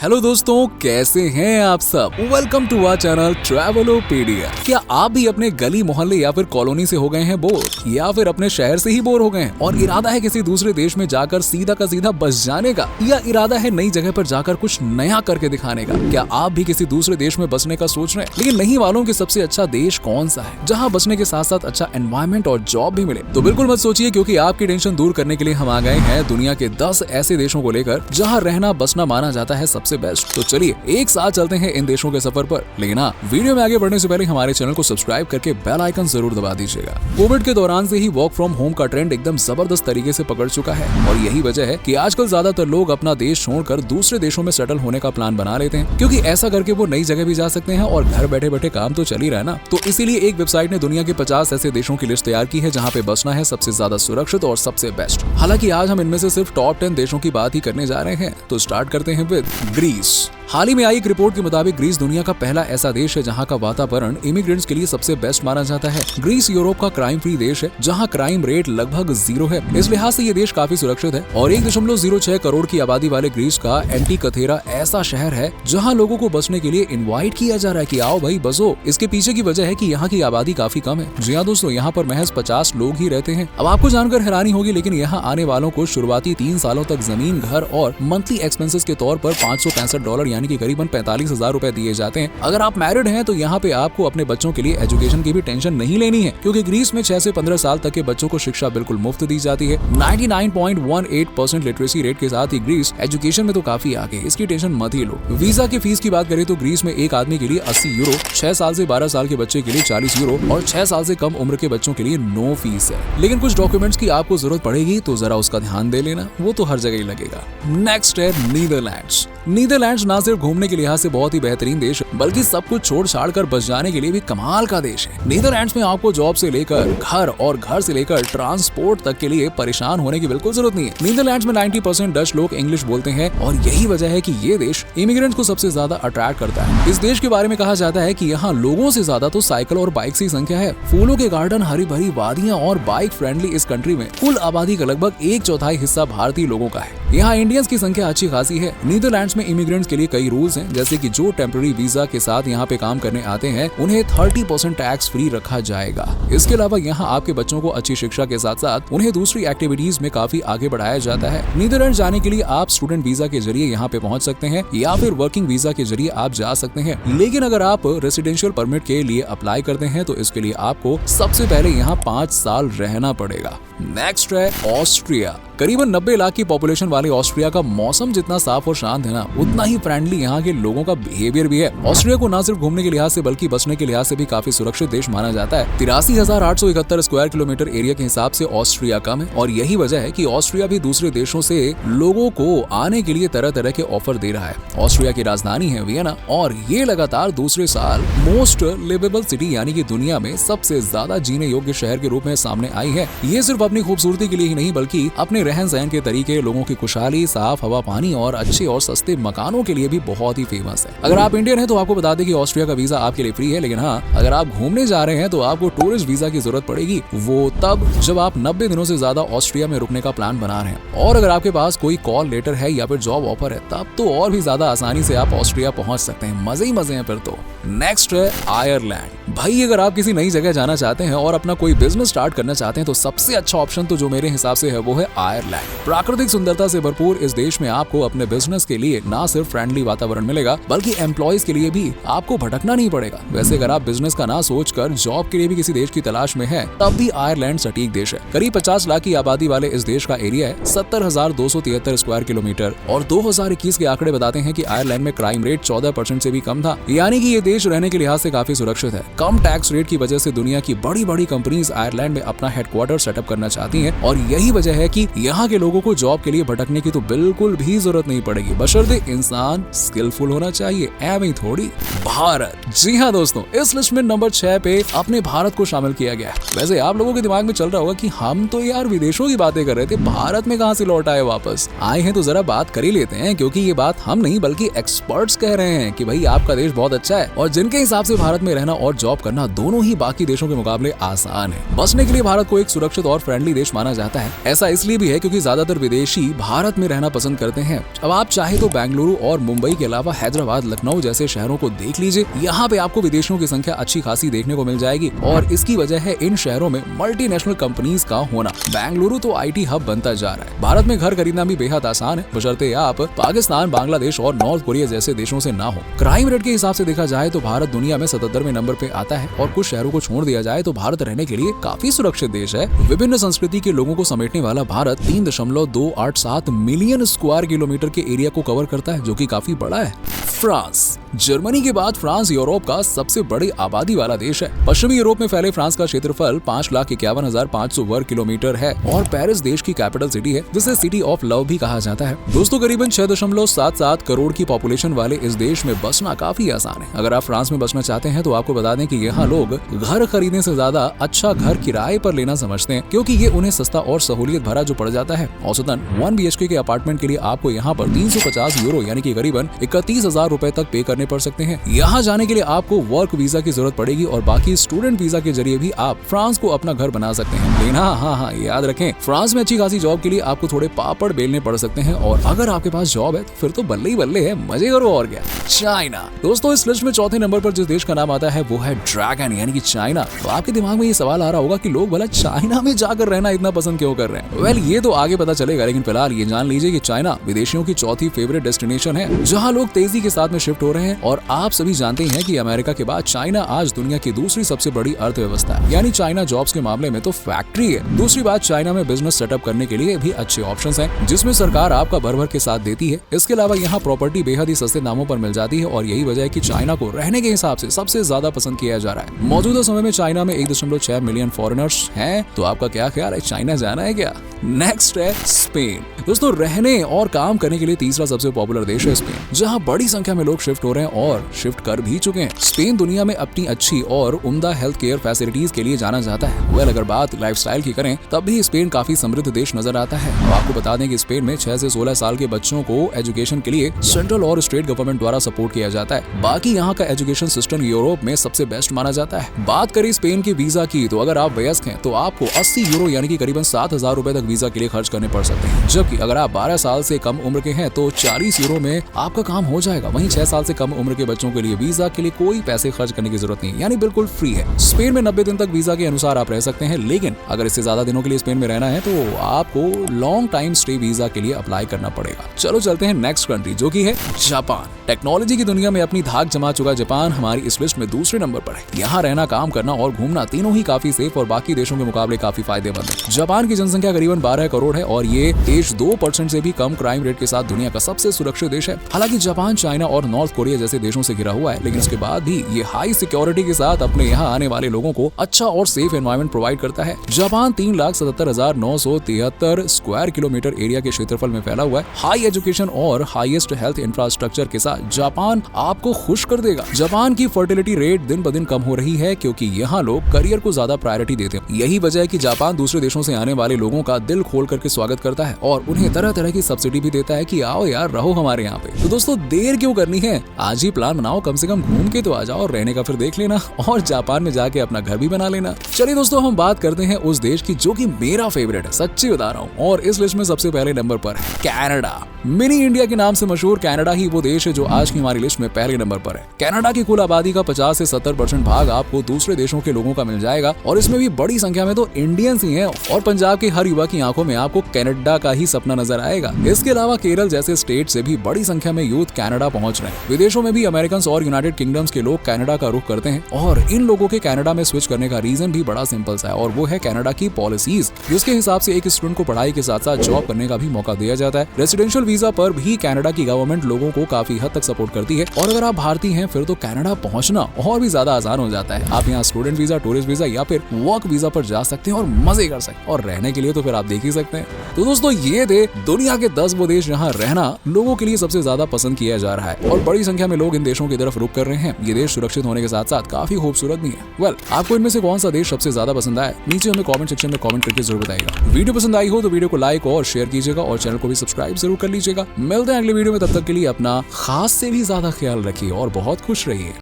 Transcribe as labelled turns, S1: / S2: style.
S1: Hello दोस्तों, कैसे हैं आप सब। Welcome to our channel Travelopedia. क्या आप भी अपने गली मोहल्ले या फिर कॉलोनी से हो गए हैं बोर, या फिर अपने शहर से ही बोर हो गए हैं और इरादा है किसी दूसरे देश में जाकर सीधा का सीधा बस जाने का, या इरादा है नई जगह पर जाकर कुछ नया करके दिखाने का। क्या आप भी किसी दूसरे देश में बसने का सोच रहे हैं, लेकिन नहीं मालूम कि सबसे अच्छा देश कौन सा है जहाँ बसने के साथ साथ अच्छा एनवायरमेंट और जॉब भी मिले? तो बिल्कुल मत सोचिए, क्योंकि आपकी टेंशन दूर करने के लिए हम आ गए हैं दुनिया के 10 ऐसे देशों को लेकर जहाँ रहना बसना माना जाता है सबसे बेस्ट। तो चलिए एक साथ चलते हैं इन देशों के सफर पर। लेकिन वीडियो में आगे बढ़ने से पहले हमारे चैनल को सब्सक्राइब करके बेल आइकन जरूर दबा दीजिएगा। कोविड के दौरान से ही वर्क फ्रॉम होम का ट्रेंड एकदम जबरदस्त तरीके से पकड़ चुका है और यही वजह है कि आजकल ज्यादातर लोग अपना देश छोड़कर दूसरे देशों में सेटल होने का प्लान बना लेते हैं, क्योंकि ऐसा करके वो नई जगह भी जा सकते हैं और घर बैठे बैठे काम तो चल ही रहा है ना। तो इसीलिए एक वेबसाइट ने दुनिया के 50 ऐसे देशों की लिस्ट तैयार की है जहाँ पे बसना है सबसे ज्यादा सुरक्षित और सबसे बेस्ट। हालांकि आज हम इनमें से सिर्फ टॉप 10 देशों की बात ही करने जा रहे हैं। तो स्टार्ट करते हैं विद ग्रीस। हाल ही में आई एक रिपोर्ट के मुताबिक ग्रीस दुनिया का पहला ऐसा देश है जहां का वातावरण इमिग्रेंट्स के लिए सबसे बेस्ट माना जाता है। ग्रीस यूरोप का क्राइम फ्री देश है जहां क्राइम रेट लगभग 0 है। इस लिहाज से ये देश काफी सुरक्षित है और 1.06 करोड़ की आबादी वाले ग्रीस का एंटीकथेरा ऐसा शहर है जहां लोगों को बसने के लिए इनवाइट किया जा रहा है कि आओ भाई बसो। इसके पीछे की वजह है कि यहाँ की आबादी काफी कम है। जी हाँ दोस्तों, यहाँ पर महज 50 लोग ही रहते हैं। अब आपको जानकर हैरानी होगी, लेकिन यहाँ आने वालों को शुरुआती 3 सालों तक जमीन, घर और मंथली एक्सपेंसेस के तौर पर $565 यानी कि करीबन 45,000 रुपए दिए जाते हैं। अगर आप मैरिड हैं तो यहाँ पे आपको अपने बच्चों के लिए एजुकेशन की भी टेंशन नहीं लेनी है, क्योंकि ग्रीस में 6 से 15 साल तक के बच्चों को शिक्षा बिल्कुल मुफ्त दी जाती है। 99.18% लिटरेसी रेट के साथ ही ग्रीस एजुकेशन में तो काफी आगे, इसकी टेंशन मत ही लो। वीजा की फीस की बात करें तो ग्रीस में एक आदमी के लिए 80 यूरो, 6 साल से 12 साल के बच्चे के लिए 40 यूरो और 6 साल से कम उम्र के बच्चों के लिए नो फीस है। लेकिन कुछ डॉक्यूमेंट्स की आपको जरूरत पड़ेगी, तो जरा उसका ध्यान दे लेना, वो तो हर जगह ही लगेगा। नेक्स्ट है नीदरलैंड्स। नीदरलैंड्स ना सिर्फ घूमने के लिहाज से बहुत ही बेहतरीन देश है, बल्कि सब कुछ छोड़ छाड़ कर बस जाने के लिए भी कमाल का देश है। नीदरलैंड्स में आपको जॉब से लेकर घर और घर से लेकर ट्रांसपोर्ट तक के लिए परेशान होने की बिल्कुल जरूरत नहीं है। नीदरलैंड्स में 90% डच लोग इंग्लिश बोलते हैं और यही वजह है कि ये देश इमिग्रेंट्स को सबसे ज्यादा अट्रैक्ट करता है। इस देश के बारे में कहा जाता है कि यहाँ लोगों से ज्यादा तो साइकिल और बाइक की संख्या है। फूलों के गार्डन, हरी भरी वादियां और बाइक फ्रेंडली इस कंट्री में कुल आबादी का लगभग 1/4 हिस्सा भारतीय लोगों का है। यहाँ इंडियंस की संख्या अच्छी खासी है। नीदरलैंड्स में इमिग्रेंट्स के लिए कई रूल्स हैं, जैसे कि जो टेम्पररी वीजा के साथ यहाँ पे काम करने आते हैं उन्हें 30% टैक्स फ्री रखा जाएगा। इसके अलावा यहाँ आपके बच्चों को अच्छी शिक्षा के साथ साथ उन्हें दूसरी एक्टिविटीज में काफी आगे बढ़ाया जाता है। नीदरलैंड जाने के लिए आप स्टूडेंट वीजा के जरिए यहाँ पे पहुँच सकते हैं या फिर वर्किंग वीजा के जरिए आप जा सकते हैं। लेकिन अगर आप रेसिडेंशियल परमिट के लिए अप्लाई करते हैं तो इसके लिए आपको सबसे पहले यहाँ 5 साल रहना पड़ेगा। नेक्स्ट है ऑस्ट्रिया। करीबन 90 लाख की पॉपुलेशन वाले ऑस्ट्रिया का मौसम जितना साफ और शांत है ना, उतना ही फ्रेंडली यहाँ के लोगों का बिहेवियर भी है। ऑस्ट्रिया को ना सिर्फ घूमने के लिहाज से बल्कि बसने के लिहाज से भी काफी सुरक्षित देश माना जाता है। 83,871 स्क्वायर किलोमीटर एरिया के हिसाब से ऑस्ट्रिया कम है और यही वजह है कि ऑस्ट्रिया भी दूसरे देशों से लोगों को आने के लिए तरह तरह के ऑफर दे रहा है। ऑस्ट्रिया की राजधानी है वियना और ये लगातार दूसरे साल मोस्ट लिवेबल सिटी यानी कि दुनिया में सबसे ज्यादा जीने योग्य शहर के रूप में सामने आई है। ये सिर्फ अपनी खूबसूरती के लिए ही नहीं, बल्कि अपने रहन सहन के तरीके, लोगों की खुशहाली, साफ हवा पानी और अच्छे और सस्ते मकानों के लिए भी बहुत ही फेमस है। अगर आप इंडियन हैं तो आपको बता दें कि ऑस्ट्रिया का वीजा आपके लिए फ्री है, लेकिन हाँ, अगर आप घूमने जा रहे हैं तो आपको टूरिस्ट वीजा की जरूरत पड़ेगी। वो तब जब आप 90 दिनों से ज्यादा ऑस्ट्रिया में रुकने का प्लान बना रहे हैं और अगर आपके पास कोई कॉल लेटर है या फिर जॉब ऑफर है, तब तो और भी ज्यादा आसानी से आप ऑस्ट्रिया पहुंच सकते हैं। मजे ही मजे हैं फिर तो। नेक्स्ट है आयरलैंड। भाई अगर आप किसी नई जगह जाना चाहते हैं और अपना कोई बिजनेस स्टार्ट करना चाहते हैं तो सबसे अच्छा ऑप्शन तो जो मेरे हिसाब से है वो है आयरलैंड। प्राकृतिक सुंदरता से भरपूर इस देश में आपको अपने बिजनेस के लिए ना सिर्फ फ्रेंडली वातावरण मिलेगा, बल्कि एम्प्लॉइज के लिए भी आपको भटकना नहीं पड़ेगा। वैसे अगर आप बिजनेस का ना सोचकर जॉब के लिए भी किसी देश की तलाश में है, तब भी आयरलैंड सटीक देश है। करीब 50 लाख की आबादी वाले इस देश का एरिया है 70,273 स्क्वायर किलोमीटर और 2021 के आंकड़े बताते हैं कि आयरलैंड में क्राइम रेट 14% से भी कम था, यानी कि ये देश रहने के लिहाज से काफी सुरक्षित है। कम टैक्स रेट की वजह से दुनिया की बड़ी बड़ी कंपनीज आयरलैंड में अपना हेडक्वार्टर सेटअप करना चाहती हैं और यही वजह है कि यहाँ के लोगों को जॉब के लिए भटकने की तो बिल्कुल भी जरूरत नहीं पड़ेगी, बशर्ते इंसान स्किलफुल होना चाहिए। ऐਵੇਂ ही थोड़ी। भारत। जी हाँ दोस्तों, इस लिस्ट में नंबर 6 पे अपने भारत को शामिल किया गया। वैसे आप लोगों के दिमाग में चल रहा होगा कि हम तो यार विदेशों की बातें कर रहे थे, भारत में कहां से लौट आए वापस। आए हैं तो जरा बात कर ही लेते हैं, क्योंकि ये बात हम नहीं बल्कि एक्सपर्ट्स कह रहे हैं कि भाई आपका देश बहुत अच्छा है और जिनके हिसाब से भारत में रहना और जॉब करना दोनों ही बाकी देशों के मुकाबले आसान है। बसने के लिए भारत को एक सुरक्षित और फ्रेंडली देश माना जाता है। ऐसा इसलिए भी है क्योंकि ज्यादातर विदेशी भारत भारत में रहना पसंद करते हैं। अब आप चाहे तो बेंगलुरु और मुंबई के अलावा हैदराबाद, लखनऊ जैसे शहरों को देख लीजिए। यहाँ पे आपको विदेशियों की संख्या अच्छी खासी देखने को मिल जाएगी और इसकी वजह है इन शहरों में मल्टीनेशनल कंपनीज का होना। बेंगलुरु तो IT हब बनता जा रहा है। भारत में घर खरीदना भी बेहद आसान है, बशर्ते आप पाकिस्तान, बांग्लादेश और नॉर्थ कोरिया जैसे देशों से ना हो। क्राइम रेट के हिसाब से देखा जाए तो भारत दुनिया में 77वें नंबर पे आता है और कुछ शहरों को छोड़ दिया जाए तो भारत रहने के लिए काफी सुरक्षित देश है। विभिन्न संस्कृति के लोगों को समेटने वाला भारत 3.287 मिलियन स्क्वायर किलोमीटर के एरिया को कवर करता है, जो कि काफी बड़ा है। फ्रांस। जर्मनी के बाद फ्रांस यूरोप का सबसे बड़ी आबादी वाला देश है। पश्चिमी यूरोप में फैले फ्रांस का क्षेत्रफल 5,51,500 वर्ग किलोमीटर है और पेरिस देश की कैपिटल सिटी है, जिसे सिटी ऑफ लव भी कहा जाता है। दोस्तों, करीबन 6.77 करोड़ की पॉपुलेशन वाले इस देश में बसना काफी आसान है। अगर आप फ्रांस में बसना चाहते हैं तो आपको बता दें कि यहाँ लोग घर खरीदने से ज्यादा अच्छा घर किराए पर लेना समझते हैं, क्योंकि ये उन्हें सस्ता और सहूलियत भरा जो पड़ जाता है। औसतन 1 BHK के अपार्टमेंट के लिए आपको यहाँ पर 350 यूरो यानी कि करीबन 31,000 रुपए तक पे करने पड़ सकते हैं। यहाँ जाने के लिए आपको वर्क वीजा की जरूरत पड़ेगी और बाकी स्टूडेंट वीजा के जरिए भी आप फ्रांस को अपना घर बना सकते हैं। लेकिन हाँ, याद रखें, फ्रांस में अच्छी खासी जॉब के लिए आपको थोड़े पापड़ बेलने पड़ सकते हैं और अगर आपके पास जॉब है तो फिर तो बल्ले ही बल्ले है, मजे करो और क्या। चाइना। दोस्तों, इस लिस्ट में चौथे नंबर पर जिस देश का नाम आता है वो है ड्रैगन यानी कि चाइना। तो आपके दिमाग में ये सवाल आ रहा होगा कि लोग भला चाइना में जाकर रहना इतना पसंद क्यों कर रहे हैं। वेल, ये तो आगे पता चलेगा, लेकिन फिलहाल ये जान लीजिए कि चाइना विदेशियों की चौथी फेवरेट डेस्टिनेशन है, जहाँ लोग तेजी के साथ में शिफ्ट हो रहे हैं। और आप सभी जानते हैं कि अमेरिका के बाद चाइना आज दुनिया की दूसरी सबसे बड़ी अर्थव्यवस्था है, यानी चाइना जॉब्स के मामले में तो फैक्ट्री है। दूसरी बात, चाइना में बिजनेस सेटअप करने के लिए भी अच्छे ऑप्शंस हैं, जिसमें सरकार आपका भर के साथ देती है। इसके अलावा यहाँ प्रॉपर्टी बेहद ही सस्ते दामों पर मिल जाती है और यही वजह है कि चाइना को रहने के हिसाब से सबसे ज्यादा पसंद किया जा रहा है। मौजूदा समय में चाइना में 1.6 मिलियन फॉरेनर्स हैं। तो आपका क्या ख्याल है, चाइना जाना है क्या? नेक्स्ट है स्पेन। दोस्तों, रहने और काम करने के लिए तीसरा सबसे पॉपुलर देश है स्पेन, जहां बड़ी संख्या में लोग शिफ्ट हो रहे हैं और शिफ्ट कर भी चुके हैं। स्पेन दुनिया में अपनी अच्छी और उम्दा हेल्थ केयर फैसिलिटीज के लिए जाना जाता है। वेल, अगर बात लाइफस्टाइल की करें तब भी स्पेन काफी समृद्ध देश नजर आता है। और आपको बता दें कि स्पेन में 6 से 16 साल के बच्चों को एजुकेशन के लिए सेंट्रल और स्टेट गवर्नमेंट द्वारा सपोर्ट किया जाता है। बाकी यहाँ का एजुकेशन सिस्टम यूरोप में सबसे बेस्ट माना जाता है। बात करें स्पेन के वीजा की, तो अगर आप वयस्क हैं तो आपको 80 यूरो यानी कि करीबन 7,000 रुपए तक वीजा के लिए खर्च करने पड़ सकते हैं। जबकि अगर आप 12 साल से कम उम्र के हैं तो 40 यूरो में आपका काम हो जाएगा। वहीं 6 साल से कम उम्र के बच्चों के लिए वीजा के लिए कोई पैसे खर्च करने की जरूरत नहीं, यानी बिल्कुल फ्री है। स्पेन में 90 दिन तक वीजा के अनुसार आप रह सकते हैं, लेकिन अगर इससे ज्यादा दिनों के लिए स्पेन में रहना है तो आपको लॉन्ग टाइम स्टे वीजा के लिए अप्लाई करना पड़ेगा। चलो चलते हैं नेक्स्ट कंट्री, जो की है जापान। टेक्नोलॉजी की दुनिया में अपनी धाक जमा चुका जापान हमारी इस लिस्ट में दूसरे नंबर पर है। यहाँ रहना, काम करना और घूमना तीनों ही काफी सेफ और बाकी देशों के मुकाबले काफी फायदेमंद है। जापान की जनसंख्या करीबन 12 करोड़ है और ये देश 2% से भी कम क्राइम रेट के साथ दुनिया का सबसे सुरक्षित देश है। हालांकि जापान चाइना और नॉर्थ कोरिया जैसे देशों से घिरा हुआ है, लेकिन उसके बाद भी ये हाई सिक्योरिटी के साथ अपने यहाँ आने वाले लोगों को अच्छा और सेफ एनवायरनमेंट प्रोवाइड करता है। जापान 3,77,973 स्क्वायर किलोमीटर एरिया के क्षेत्रफल में फैला हुआ है। हाई एजुकेशन और हाईएस्ट हेल्थ इंफ्रास्ट्रक्चर के साथ जापान आपको खुश कर देगा। जापान की फर्टिलिटी रेट दिन ब दिन कम हो रही है, क्योंकि यहाँ लोग करियर को ज्यादा प्रायोरिटी देते हैं। यही वजह है कि जापान दूसरे देशों से आने वाले लोगों का दिल खोल करके स्वागत करता है और उन्हें तरह तरह की सब्सिडी भी देता है कि आओ यार, रहो हमारे यहाँ पे। तो दोस्तों, देर क्यों करनी है, आज ही प्लान बनाओ, कम से कम घूम के तो आ जाओ, रहने का फिर देख लेना और जापान में जाके अपना घर भी बना लेना। चलिए दोस्तों, हम बात करते हैं उस देश की जो कि मेरा फेवरेट है, सच्ची बता रहा हूँ, और इस लिस्ट में सबसे पहले नंबर पर है कनाडा। मिनी इंडिया के नाम से मशहूर कनाडा ही वो देश है जो आज की हमारी लिस्ट में पहले नंबर पर है। कनाडा की कुल आबादी का 50 से 70% भाग आपको दूसरे देशों के लोगों का मिल जाएगा और इसमें भी बड़ी संख्या में तो इंडियंस ही हैं और पंजाब के हर युवा की आंखों में आपको कनाडा का ही सपना नजर आएगा। इसके अलावा केरल जैसे स्टेट से भी बड़ी संख्या में यूथ कनाडा पहुंच रहे हैं। विदेशों में भी अमेरिकन और यूनाइटेड किंगडम्स के लोग कनाडा का रुख करते हैं और इन लोगों के कनाडा में स्विच करने का रीजन भी बड़ा सिंपल सा है और वो है कनाडा की पॉलिसीज, जिसके हिसाब से एक स्टूडेंट को पढ़ाई के साथ साथ जॉब करने का भी मौका दिया जाता है। रेसिडेंशियल वीजा पर भी कनाडा की गवर्नमेंट लोगों को काफी हद तक सपोर्ट करती है और अगर आप भारतीय हैं फिर तो कनाडा पहुंचना और भी ज्यादा आसान हो जाता है। आप यहाँ स्टूडेंट वीजा, टूरिस्ट वीजा या फिर वर्क वीजा पर जा सकते हैं और मजे कर सकते हैं, और रहने के लिए तो फिर आप देख ही सकते हैं। तो दोस्तों, ये थे दुनिया के 10 वो देश जहाँ रहना लोगों के लिए सबसे ज्यादा पसंद किया जा रहा है और बड़ी संख्या में लोग इन देशों की तरफ रुख कर रहे हैं। ये देश सुरक्षित होने के साथ साथ काफी खूबसूरत भी है। वेल, आपको इनमें से कौन सा देश सबसे ज्यादा पसंद आया, नीचे हमें कमेंट सेक्शन में कमेंट करके जरूर बताइएगा। वीडियो पसंद आई हो तो वीडियो को लाइक और शेयर कीजिएगा और चैनल को भी सब्सक्राइब जरूर कर लीजिएगा। मिलते हैं अगले वीडियो में, तब तक के लिए अपना खास से भी ज्यादा ख्याल रखिए और बहुत खुश रहिए।